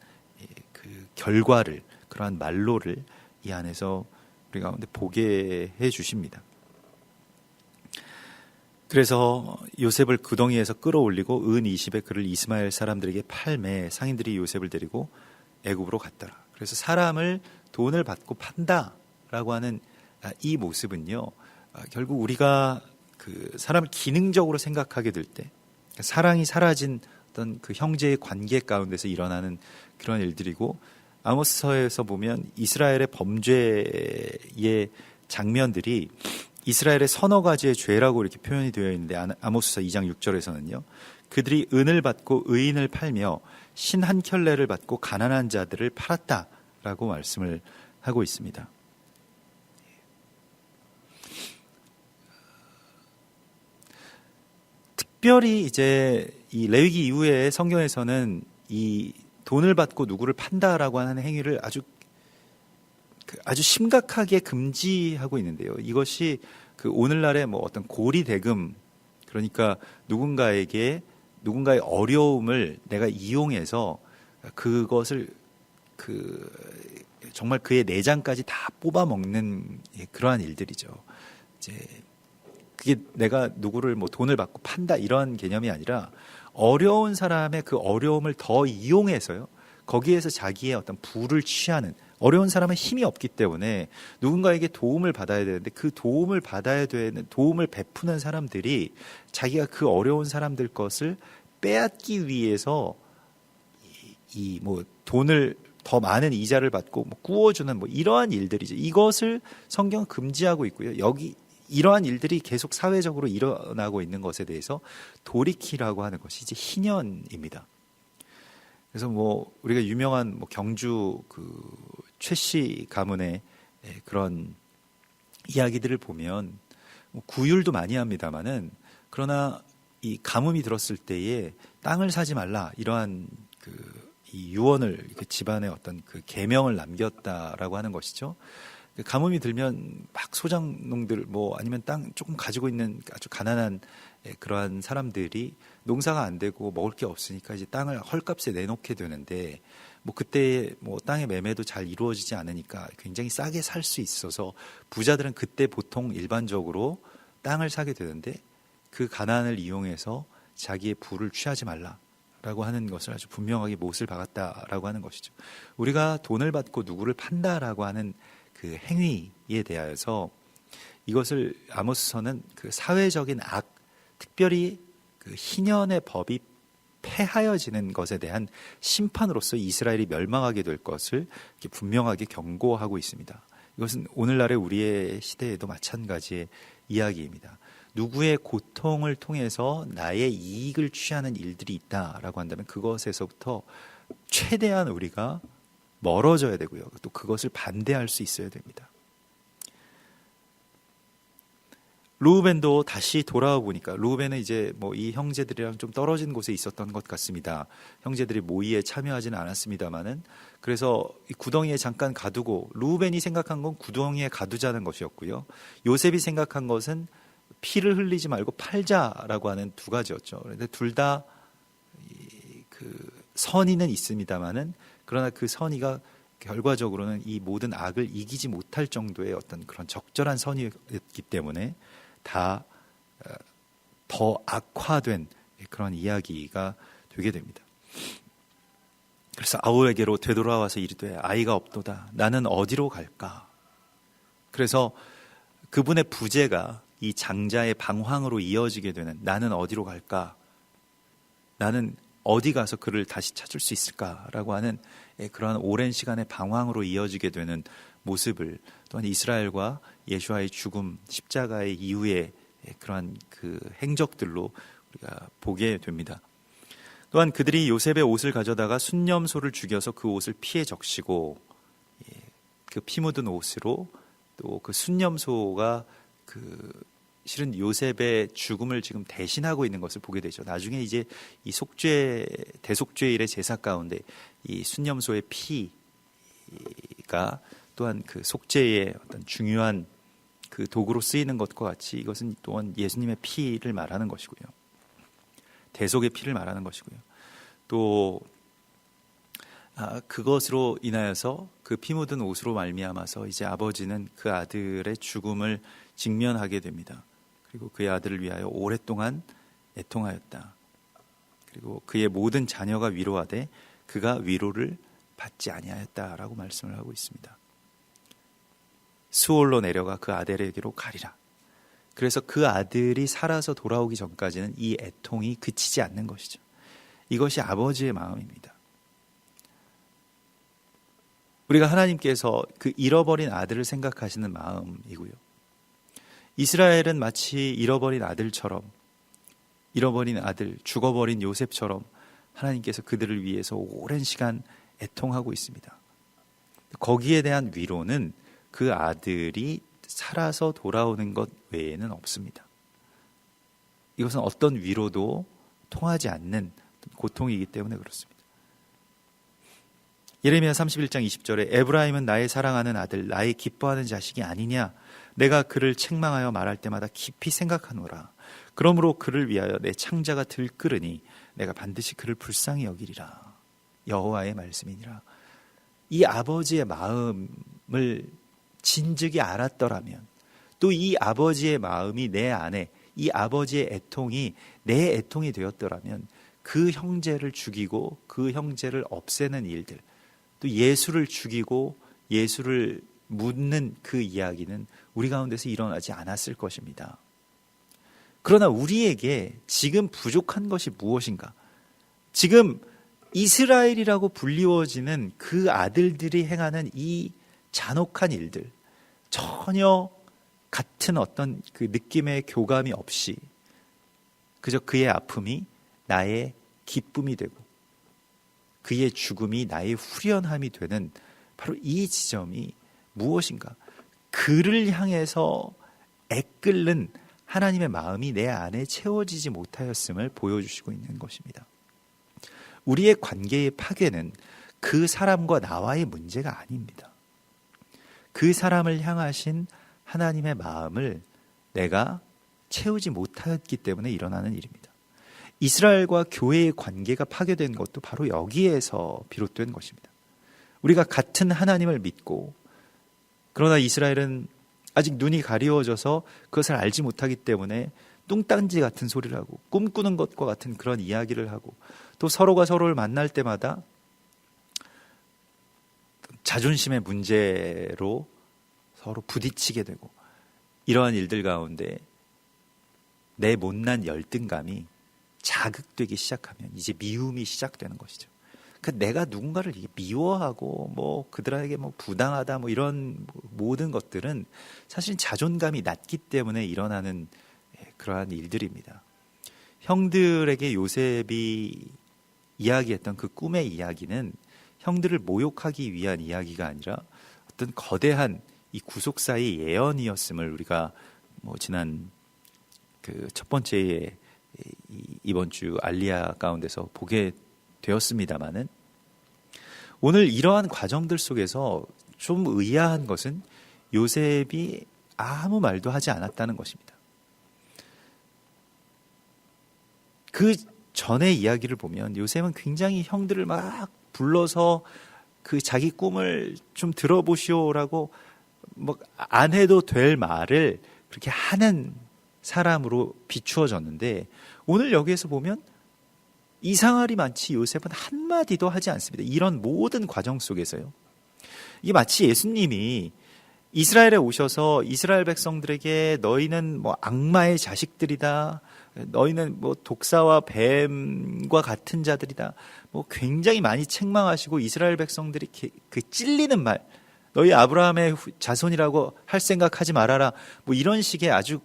그 결과를, 그러한 말로를 이 안에서 우리 가운데 보게 해 주십니다. 그래서 요셉을 구덩이에서 끌어올리고 은 20에 그를 이스마엘 사람들에게 팔매 상인들이 요셉을 데리고 애굽으로 갔더라. 그래서 사람을 돈을 받고 판다라고 하는 이 모습은요, 결국 우리가 그 사람을 기능적으로 생각하게 될 때 사랑이 사라진 어떤 그 형제의 관계 가운데서 일어나는 그런 일들이고, 아모스서에서 보면 이스라엘의 범죄의 장면들이 이스라엘의 서너 가지의 죄라고 이렇게 표현이 되어 있는데, 아모스서 2장 6절에서는요, 그들이 은을 받고 의인을 팔며 신 한 켤레를 받고 가난한 자들을 팔았다라고 말씀을 하고 있습니다. 특별히 이제 이 레위기 이후에 성경에서는 이 돈을 받고 누구를 판다라고 하는 행위를 아주 심각하게 금지하고 있는데요. 이것이 그 오늘날의 뭐 어떤 고리 대금, 그러니까 누군가의 어려움을 내가 이용해서 그것을 정말 그의 내장까지 다 뽑아 먹는 그러한 일들이죠. 이제 그게 내가 누구를 뭐 돈을 받고 판다 이런 개념이 아니라 어려운 사람의 그 어려움을 더 이용해서요, 거기에서 자기의 어떤 부를 취하는, 어려운 사람은 힘이 없기 때문에 누군가에게 도움을 받아야 되는데 그 도움을 받아야 되는, 도움을 베푸는 사람들이 자기가 그 어려운 사람들 것을 빼앗기 위해서 이 뭐 돈을 더 많은 이자를 받고 뭐 구워주는 뭐 이러한 일들이죠. 이것을 성경은 금지하고 있고요. 여기 이러한 일들이 계속 사회적으로 일어나고 있는 것에 대해서 돌이키라고 하는 것이 이제 희년입니다. 그래서 뭐 우리가 유명한 뭐 경주 그 최씨 가문의 그런 이야기들을 보면 뭐 구휼도 많이 합니다만은 그러나 이 가뭄이 들었을 때에 땅을 사지 말라 이러한 이 유언을 집안에 어떤 그 계명을 남겼다라고 하는 것이죠. 가뭄이 들면 막 소작농들 뭐 아니면 땅 조금 가지고 있는 아주 가난한 그러한 사람들이 농사가 안 되고 먹을 게 없으니까 이제 땅을 헐값에 내놓게 되는데 뭐 그때 뭐 땅의 매매도 잘 이루어지지 않으니까 굉장히 싸게 살 수 있어서 부자들은 그때 보통 일반적으로 땅을 사게 되는데 그 가난을 이용해서 자기의 부를 취하지 말라라고 하는 것을 아주 분명하게 못을 박았다라고 하는 것이죠. 우리가 돈을 받고 누구를 판다라고 하는 그 행위에 대하여서 이것을 아모스서는 그 사회적인 악, 특별히 그 희년의 법이 폐하여지는 것에 대한 심판으로서 이스라엘이 멸망하게 될 것을 이렇게 분명하게 경고하고 있습니다. 이것은 오늘날의 우리의 시대에도 마찬가지의 이야기입니다. 누구의 고통을 통해서 나의 이익을 취하는 일들이 있다라고 한다면 그것에서부터 최대한 우리가 멀어져야 되고요. 또 그것을 반대할 수 있어야 됩니다. 르우벤도 다시 돌아와 보니까 르우벤은 이제 뭐 이 형제들이랑 좀 떨어진 곳에 있었던 것 같습니다. 형제들이 모의에 참여하지는 않았습니다만은 그래서 이 구덩이에 잠깐 가두고 르우벤이 생각한 건 구덩이에 가두자는 것이었고요. 요셉이 생각한 것은 피를 흘리지 말고 팔자라고 하는 두 가지였죠. 그런데 둘 다 그 선의는 있습니다만은 그러나 그 선의가 결과적으로는 이 모든 악을 이기지 못할 정도의 어떤 그런 적절한 선의였기 때문에 다 더 악화된 그런 이야기가 되게 됩니다. 그래서 아우에게로 되돌아와서 이르되 아이가 없도다. 나는 어디로 갈까? 그래서 그분의 부재가 이 장자의 방황으로 이어지게 되는 나는 어디로 갈까? 나는 어디 가서 그를 다시 찾을 수 있을까라고 하는 그러한 오랜 시간의 방황으로 이어지게 되는 모습을 또한 이스라엘과 예수와의 죽음, 십자가의 이후의 그러한 그 행적들로 우리가 보게 됩니다. 또한 그들이 요셉의 옷을 가져다가 순념소를 죽여서 그 옷을 피에 적시고 그 피 묻은 옷으로 또 그 순념소가 그 실은 요셉의 죽음을 지금 대신하고 있는 것을 보게 되죠. 나중에 이제 이 속죄 대속죄일의 제사 가운데 이 순념소의 피가 또한 그 속죄의 어떤 중요한 그 도구로 쓰이는 것과 같이 이것은 또한 예수님의 피를 말하는 것이고요. 대속의 피를 말하는 것이고요. 또 그것으로 인하여서 그 피 묻은 옷으로 말미암아서 이제 아버지는 그 아들의 죽음을 직면하게 됩니다. 그리고 그의 아들을 위하여 오랫동안 애통하였다. 그리고 그의 모든 자녀가 위로하되 그가 위로를 받지 아니하였다라고 말씀을 하고 있습니다. 수올로 내려가 그 아들에게로 가리라. 그래서 그 아들이 살아서 돌아오기 전까지는 이 애통이 그치지 않는 것이죠. 이것이 아버지의 마음입니다. 우리가 하나님께서 그 잃어버린 아들을 생각하시는 마음이고요. 이스라엘은 마치 잃어버린 아들처럼, 잃어버린 아들, 죽어버린 요셉처럼 하나님께서 그들을 위해서 오랜 시간 애통하고 있습니다. 거기에 대한 위로는 그 아들이 살아서 돌아오는 것 외에는 없습니다. 이것은 어떤 위로도 통하지 않는 고통이기 때문에 그렇습니다. 예레미야 31장 20절에 에브라임은 나의 사랑하는 아들, 나의 기뻐하는 자식이 아니냐? 내가 그를 책망하여 말할 때마다 깊이 생각하노라. 그러므로 그를 위하여 내 창자가 들끓으니 내가 반드시 그를 불쌍히 여기리라. 여호와의 말씀이니라. 이 아버지의 마음을 진즉이 알았더라면, 또 이 아버지의 마음이 내 안에, 이 아버지의 애통이 내 애통이 되었더라면 그 형제를 죽이고 그 형제를 없애는 일들, 또 예수를 죽이고 예수를 묻는 그 이야기는 우리 가운데서 일어나지 않았을 것입니다. 그러나 우리에게 지금 부족한 것이 무엇인가? 지금 이스라엘이라고 불리워지는 그 아들들이 행하는 이 잔혹한 일들, 전혀 같은 어떤 그 느낌의 교감이 없이 그저 그의 아픔이 나의 기쁨이 되고 그의 죽음이 나의 후련함이 되는 바로 이 지점이 무엇인가? 그를 향해서 애끓는 하나님의 마음이 내 안에 채워지지 못하였음을 보여주시고 있는 것입니다. 우리의 관계의 파괴는 그 사람과 나와의 문제가 아닙니다. 그 사람을 향하신 하나님의 마음을 내가 채우지 못하였기 때문에 일어나는 일입니다. 이스라엘과 교회의 관계가 파괴된 것도 바로 여기에서 비롯된 것입니다. 우리가 같은 하나님을 믿고 그러나 이스라엘은 아직 눈이 가리워져서 그것을 알지 못하기 때문에 뚱딴지 같은 소리를 하고 꿈꾸는 것과 같은 그런 이야기를 하고 또 서로가 서로를 만날 때마다 자존심의 문제로 서로 부딪히게 되고 이러한 일들 가운데 내 못난 열등감이 자극되기 시작하면 이제 미움이 시작되는 것이죠. 내가 누군가를 미워하고 뭐 그들에게 뭐 부당하다 뭐 이런 모든 것들은 사실 자존감이 낮기 때문에 일어나는 그러한 일들입니다. 형들에게 요셉이 이야기했던 그 꿈의 이야기는 형들을 모욕하기 위한 이야기가 아니라 어떤 거대한 이 구속사의 예언이었음을 우리가 뭐 지난 그 첫 번째에 이번 주 알리아 가운데서 보게 되었습니다마는 오늘 이러한 과정들 속에서 좀 의아한 것은 요셉이 아무 말도 하지 않았다는 것입니다. 그 전의 이야기를 보면 요셉은 굉장히 형들을 막 불러서 그 자기 꿈을 좀 들어보시오라고 뭐 안 해도 될 말을 그렇게 하는 사람으로 비추어졌는데 오늘 여기에서 보면 이상하리 많지 요셉은 한마디도 하지 않습니다. 이런 모든 과정 속에서요. 이게 마치 예수님이 이스라엘에 오셔서 이스라엘 백성들에게 너희는 뭐 악마의 자식들이다. 너희는 뭐 독사와 뱀과 같은 자들이다. 뭐 굉장히 많이 책망하시고 이스라엘 백성들이 그 찔리는 말, 너희 아브라함의 자손이라고 할 생각하지 말아라. 뭐 이런 식의 아주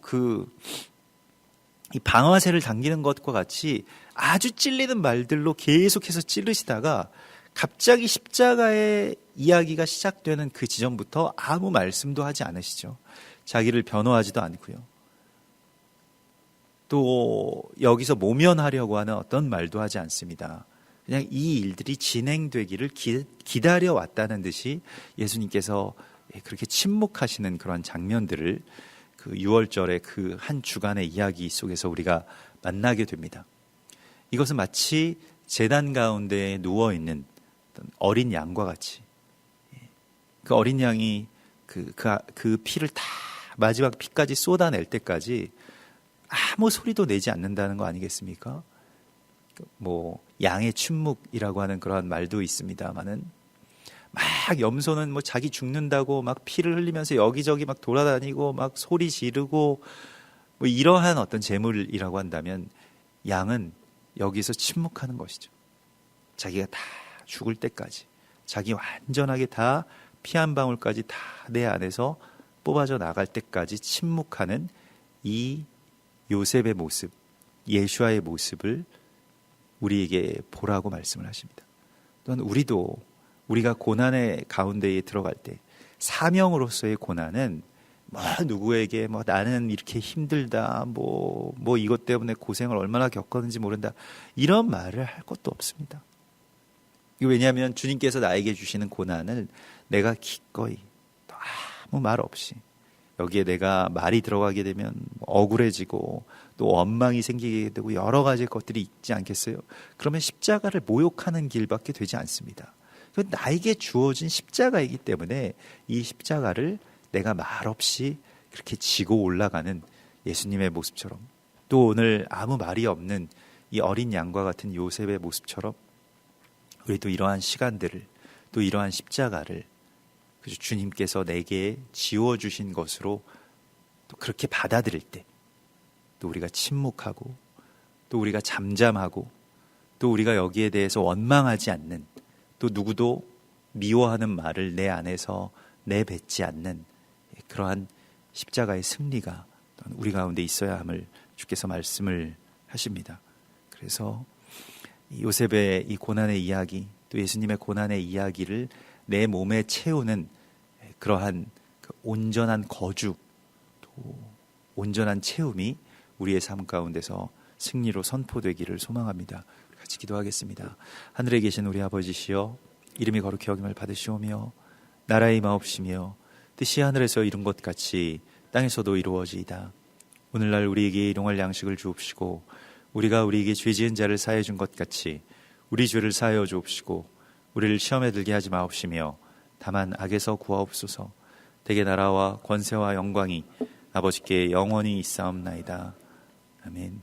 이 방아쇠를 당기는 것과 같이 아주 찔리는 말들로 계속해서 찌르시다가 갑자기 십자가의 이야기가 시작되는 그 지점부터 아무 말씀도 하지 않으시죠. 자기를 변호하지도 않고요. 또 여기서 모면하려고 하는 어떤 말도 하지 않습니다. 그냥 이 일들이 진행되기를 기다려왔다는 듯이 예수님께서 그렇게 침묵하시는 그런 장면들을 그 6월절의 그 한 주간의 이야기 속에서 우리가 만나게 됩니다. 이것은 마치 제단 가운데 누워있는 어린 양과 같이 그 어린 양이 그 피를 다 마지막 피까지 쏟아낼 때까지 아무 소리도 내지 않는다는 거 아니겠습니까? 뭐 양의 침묵이라고 하는 그러한 말도 있습니다만은 막 염소는 뭐 자기 죽는다고 막 피를 흘리면서 여기저기 막 돌아다니고 막 소리 지르고 뭐 이러한 어떤 재물이라고 한다면 양은 여기서 침묵하는 것이죠. 자기가 다 죽을 때까지 자기 완전하게 다 피 한 방울까지 다 내 안에서 뽑아져 나갈 때까지 침묵하는 이 요셉의 모습, 예수아의 모습을 우리에게 보라고 말씀을 하십니다. 또한 우리가 고난의 가운데에 들어갈 때 사명으로서의 고난은 뭐 누구에게 뭐 나는 이렇게 힘들다 뭐 이것 때문에 고생을 얼마나 겪었는지 모른다 이런 말을 할 것도 없습니다. 왜냐하면 주님께서 나에게 주시는 고난을 내가 기꺼이 아무 말 없이 여기에 내가 말이 들어가게 되면 억울해지고 또 원망이 생기게 되고 여러 가지 것들이 있지 않겠어요? 그러면 십자가를 모욕하는 길밖에 되지 않습니다. 나에게 주어진 십자가이기 때문에 이 십자가를 내가 말없이 그렇게 지고 올라가는 예수님의 모습처럼 또 오늘 아무 말이 없는 이 어린 양과 같은 요셉의 모습처럼 우리도 이러한 시간들을 또 이러한 십자가를 주님께서 내게 지워주신 것으로 또 그렇게 받아들일 때 또 우리가 침묵하고 또 우리가 잠잠하고 또 우리가 여기에 대해서 원망하지 않는, 또 누구도 미워하는 말을 내 안에서 내뱉지 않는 그러한 십자가의 승리가 우리 가운데 있어야 함을 주께서 말씀을 하십니다. 그래서 요셉의 이 고난의 이야기, 또 예수님의 고난의 이야기를 내 몸에 채우는 그러한 그 온전한 거주, 또 온전한 체험이 우리의 삶 가운데서 승리로 선포되기를 소망합니다. 같이 기도하겠습니다. 하늘에 계신 우리 아버지시여, 이름이 거룩히 여김을 받으시오며 나라의 임하옵시며 뜻이 하늘에서 이룬 것 같이 땅에서도 이루어지이다. 오늘날 우리에게 일용할 양식을 주옵시고 우리가 우리에게 죄 지은 자를 사하여 준 것 같이 우리 죄를 사하여 주옵시고 우리를 시험에 들게 하지 마옵시며 다만 악에서 구하옵소서. 대개 나라와 권세와 영광이 아버지께 영원히 있사옵나이다. 아멘.